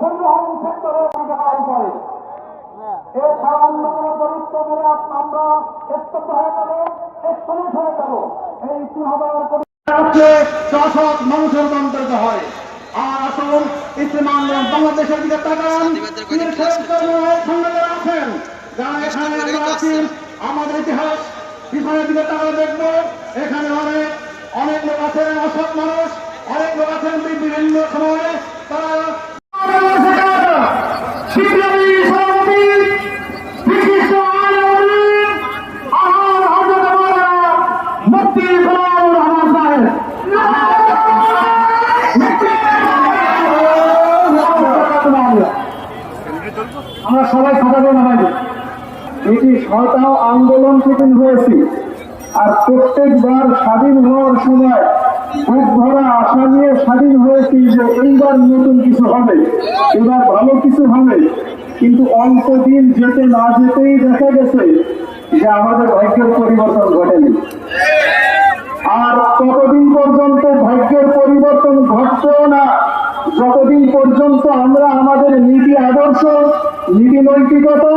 পরিবহন সেক্টরে পালন করে। এছাড়া অন্য কোনো চরিত্র দিলে আমরা স্তব্ধ হয়ে যাব, স্থলিত হয়ে যাব। এই 3000 কোটি শাসক মানুষের রূপান্তরিত হয়। আর আসুন ইসলাম আন্দোলন বাংলাদেশের দিকে তাকান, আছেন যারা এখানে আমরা আছি, আমাদের ইতিহাস পিছনের দিকে তাকালে দেখবো এখানে অনেক লোক আছেন, অসৎ মানুষ অনেক লোক আছেন বিভিন্ন সময়ে তারা আমরা সবাই খাতা দিয়ে নামাই দিই। এটি শয়তান আন্দোলন থেকে হয়েছে। আর প্রত্যেকবার স্বাধীন হওয়ার সময় বুক ভরা আশা নিয়ে স্বাধীন হয়েছি যে এইবার নতুন কিছু হবে, এবার ভালো কিছু হবে। কিন্তু অল্প দিন যেতে না যেতেই দেখা গেছে যে আমাদের ভাগ্যের পরিবর্তন ঘটেনি। আর ততদিন পর্যন্ত ভাগ্যের পরিবর্তন ঘটছেও না যতদিন পর্যন্ত আমরা আমাদের নীতি আদর্শ, নীতি নৈতিকতা